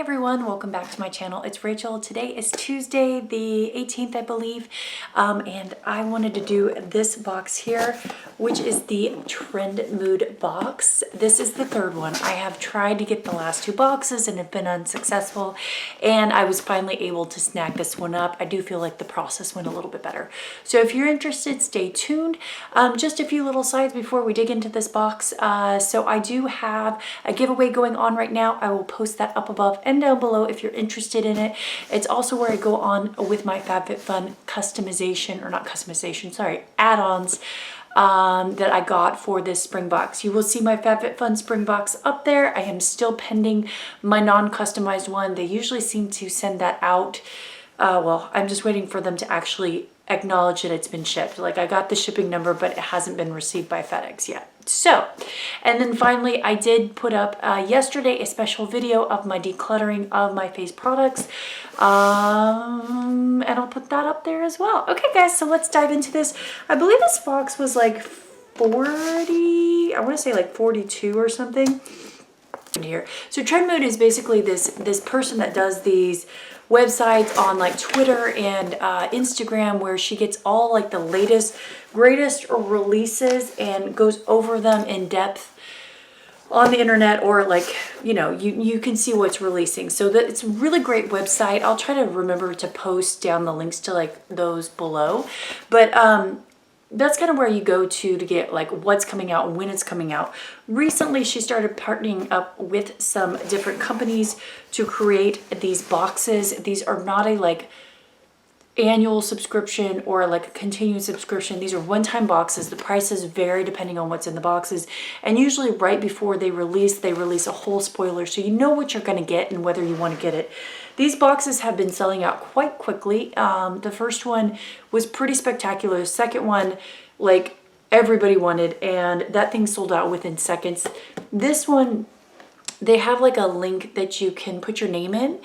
everyone, welcome back to my channel. It's Rachel. Today is Tuesday the 18th, I believe, and I wanted to do this box here, which is the Trendmood box. This is the third one. I have tried to get the last two boxes and have been unsuccessful, and I was finally able to snag this one up. I do feel like the process went a little bit better. So if you're interested, stay tuned. Just a few little sides before we dig into this box. So I do have a giveaway going on right now. I will post that up above and down below if you're interested in it. It's also where I go on with my FabFitFun customization, or not customization, sorry, add-ons that I got for this spring box. You will see my FabFitFun spring box up there. I am still pending my non-customized one. They usually seem to send that out. Well, I'm just waiting for them to actually acknowledge that it's been shipped. Like, I got the shipping number, but it hasn't been received by FedEx yet. So, and then finally, I did put up yesterday a special video of my decluttering of my face products. And I'll put that up there as well. Okay, guys, so let's dive into this. I believe this box was like 40, I want to say like 42 or something. Here. So Trendmood is basically this person that does these websites on like Twitter and Instagram, where she gets all like the latest, greatest releases and goes over them in depth on the internet, or like, you know, you can see what's releasing. So that it's a really great website. I'll try to remember to post down the links to like those below, but that's kind of where you go to get like what's coming out, when it's coming out. Recently, she started partnering up with some different companies to create these boxes. These are not a like annual subscription or like a continued subscription. These are one-time boxes. The prices vary depending on what's in the boxes. And usually right before they release a whole spoiler, so you know what you're going to get and whether you want to get it. These boxes have been selling out quite quickly. The first one was pretty spectacular. The second one, like, everybody wanted, and that thing sold out within seconds. This one, they have like a link that you can put your name in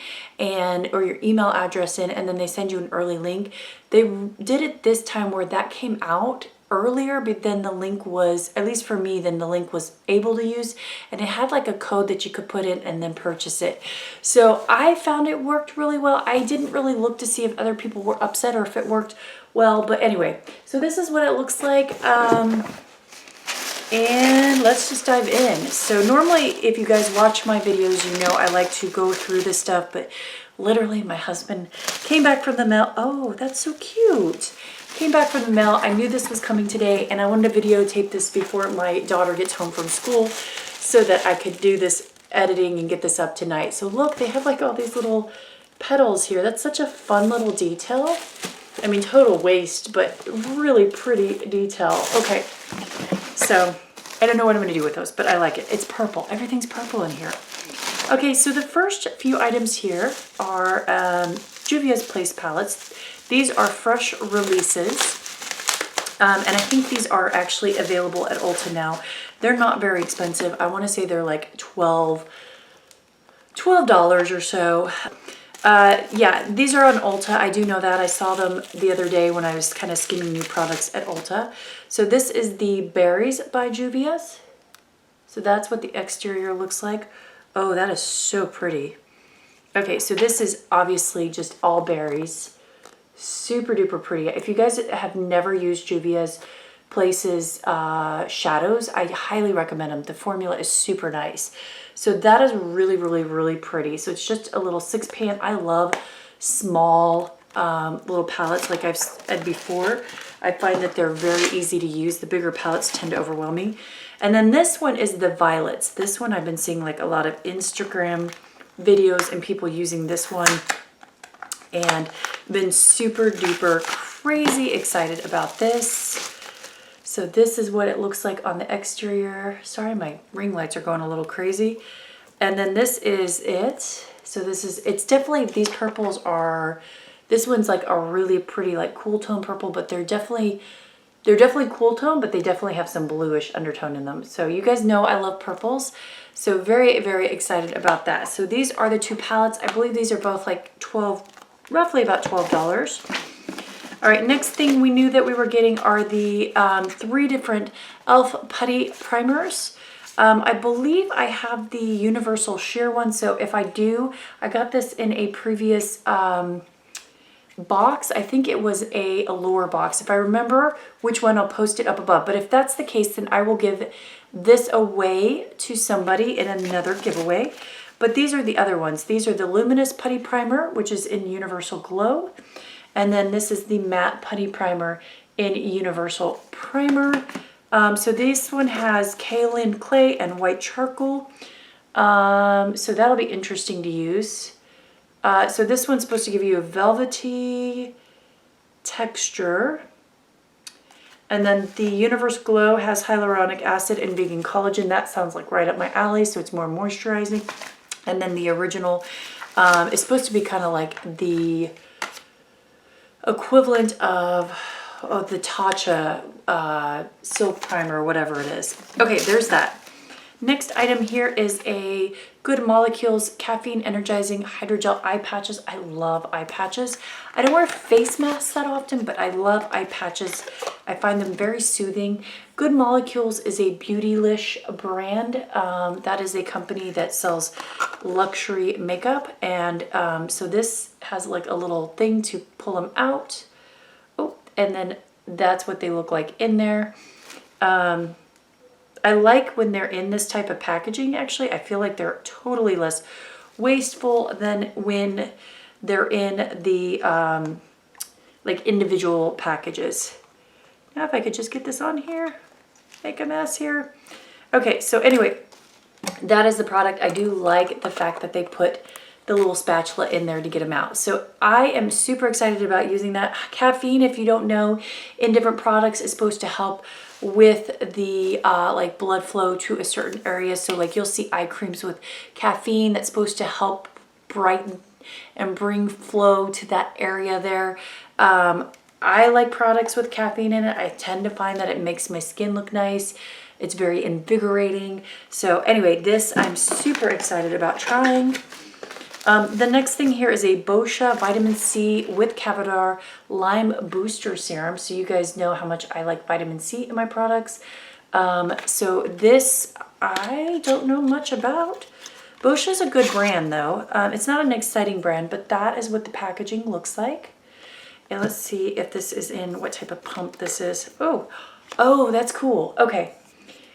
or your email address in, and then they send you an early link. They did it this time where that came out earlier, but then the link was, at least for me, then the link was able to use, and it had like a code that you could put in and then purchase it. So I found it worked really well. I didn't really look to see if other people were upset or if it worked well, but anyway, so this is what it looks like. And let's just dive in. So normally, if you guys watch my videos, you know I like to go through this stuff, but literally my husband came back from the mail. Oh, that's so cute. Came back from the mail. I knew this was coming today, and I wanted to videotape this before my daughter gets home from school so that I could do this editing and get this up tonight. So look, they have like all these little petals here. That's such a fun little detail. I mean, total waste, but really pretty detail. Okay, so I don't know what I'm going to do with those, but I like it. It's purple. Everything's purple in here. Okay, so the first few items here are Juvia's Place palettes. These are fresh releases, and I think these are actually available at Ulta now. They're not very expensive. I want to say they're like $12 or so. Yeah, these are on Ulta. I do know that. I saw them the other day when I was kind of skimming new products at Ulta. So this is the Berries by Juvias. So that's what the exterior looks like. Oh, that is so pretty. Okay, so this is obviously just all berries. Super duper pretty. If you guys have never used Juvia's Place's shadows, I highly recommend them. The formula is super nice. So that is really, really, really pretty. So it's just a little 6-pan. I love small little palettes, like I've said before. I find that they're very easy to use. The bigger palettes tend to overwhelm me. And then this one is the Violets. This one I've been seeing like a lot of Instagram videos and people using this one, and been super duper crazy excited about this. So this is what it looks like on the exterior. Sorry, my ring lights are going a little crazy. And then this is it. So this is, it's definitely, these purples are, this one's like a really pretty like cool tone purple, but they're definitely cool tone, but they definitely have some bluish undertone in them. So you guys know I love purples. So very, very excited about that. So these are the two palettes. I believe these are both like roughly about $12. All right, next thing we knew that we were getting are the 3 different e.l.f. putty primers. I believe I have the universal sheer one. So if I do, I got this in a previous box. I think it was a Allure box. If I remember which one, I'll post it up above. But if that's the case, then I will give this away to somebody in another giveaway. But these are the other ones. These are the Luminous Putty Primer, which is in Universal Glow. And then this is the Matte Putty Primer in Universal Primer. So this one has kaolin clay and white charcoal. So that'll be interesting to use. So this one's supposed to give you a velvety texture. And then the Universal Glow has hyaluronic acid and vegan collagen. That sounds like right up my alley, so it's more moisturizing. And then the original is supposed to be kind of like the equivalent of the Tatcha silk primer or whatever it is. Okay, there's that. Next item here is a Good Molecules Caffeine Energizing Hydrogel Eye Patches. I love eye patches. I don't wear face masks that often, but I love eye patches. I find them very soothing. Good Molecules is a Beautylish brand. That is a company that sells luxury makeup. And so this has like a little thing to pull them out. Oh, and then that's what they look like in there. I like when they're in this type of packaging, actually. I feel like they're totally less wasteful than when they're in the like individual packages. Now if I could just get this on here, make a mess here. Okay, so anyway, that is the product. I do like the fact that they put the little spatula in there to get them out. So I am super excited about using that. Caffeine, if you don't know, in different products is supposed to help with the like blood flow to a certain area. So like you'll see eye creams with caffeine that's supposed to help brighten and bring flow to that area there. I like products with caffeine in it. I tend to find that it makes my skin look nice. It's very invigorating. So anyway, this I'm super excited about trying. The next thing here is a Boscia Vitamin C with Cavadar Lime Booster Serum. So you guys know how much I like vitamin C in my products. So this, I don't know much about. Boscia is a good brand though. It's not an exciting brand, but that is what the packaging looks like. And let's see if this is in what type of pump this is. Oh, that's cool. Okay.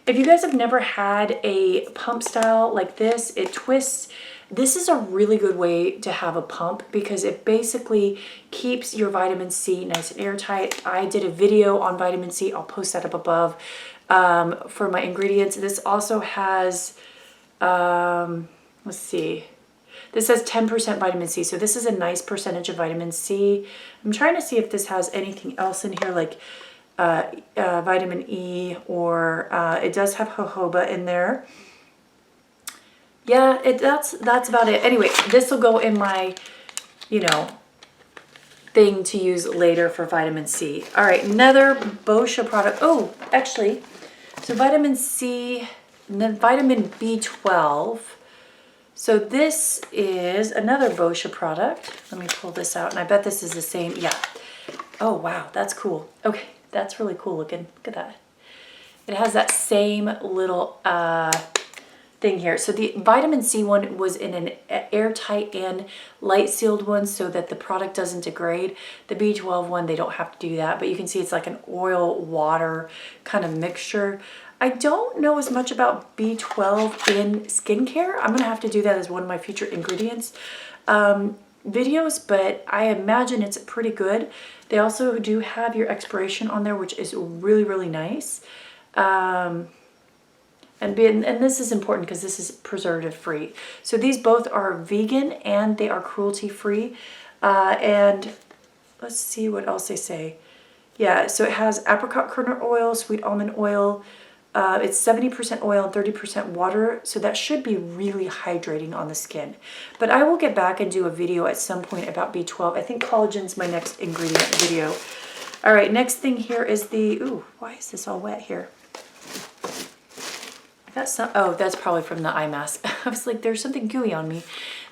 If you guys have never had a pump style like this, it twists. This is a really good way to have a pump because it basically keeps your vitamin C nice and airtight. I did a video on vitamin C. I'll post that up above for my ingredients. This also has, let's see, this has 10% vitamin C. So this is a nice percentage of vitamin C. I'm trying to see if this has anything else in here like vitamin E or it does have jojoba in there. Yeah, that's about it. Anyway, this will go in my, you know, thing to use later for vitamin C. All right, another Boscia product. Oh, actually, so vitamin C and then vitamin B12. So this is another Boscia product. Let me pull this out, and I bet this is the same. Yeah. Oh, wow, that's cool. Okay, that's really cool looking. Look at that. It has that same little thing here. So the vitamin C one was in an airtight and light sealed one so that the product doesn't degrade. The B12 one, they don't have to do that, but you can see it's like an oil water kind of mixture. I don't know as much about B12 in skincare. I'm gonna have to do that as one of my future ingredients videos, but I imagine it's pretty good. They also do have your expiration on there, which is really, really nice. And this is important because this is preservative free. So these both are vegan and they are cruelty free. And let's see what else they say. Yeah, so it has apricot kernel oil, sweet almond oil. It's 70% oil and 30% water. So that should be really hydrating on the skin. But I will get back and do a video at some point about B12. I think collagen's my next ingredient video. All right, next thing here is the, ooh, why is this all wet here? That's not, oh, that's probably from the eye mask. I was like, there's something gooey on me.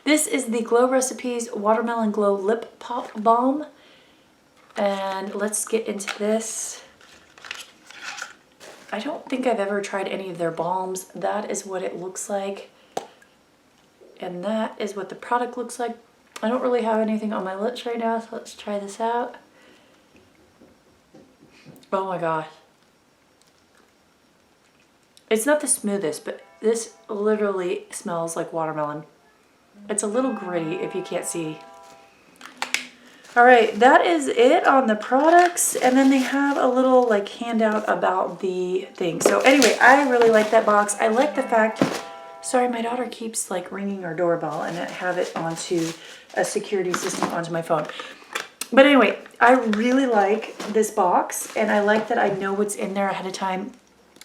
This is the Glow Recipes Watermelon Glow Lip Pop Balm. And let's get into this. I don't think I've ever tried any of their balms. That is what it looks like. And that is what the product looks like. I don't really have anything on my lips right now, so let's try this out. Oh my gosh. It's not the smoothest, but this literally smells like watermelon. It's a little gritty if you can't see. All right, that is it on the products. And then they have a little like handout about the thing. So anyway, I really like that box. I like the fact, sorry, my daughter keeps like ringing our doorbell and I have it onto a security system onto my phone. But anyway, I really like this box and I like that I know what's in there ahead of time.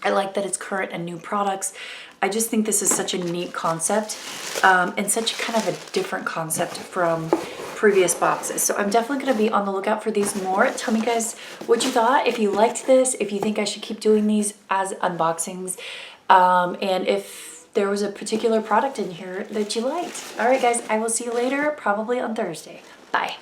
I like that it's current and new products. I just think this is such a neat concept and such kind of a different concept from previous boxes. So I'm definitely going to be on the lookout for these more. Tell me guys what you thought, if you liked this, if you think I should keep doing these as unboxings, and if there was a particular product in here that you liked. All right guys, I will see you later, probably on Thursday. Bye.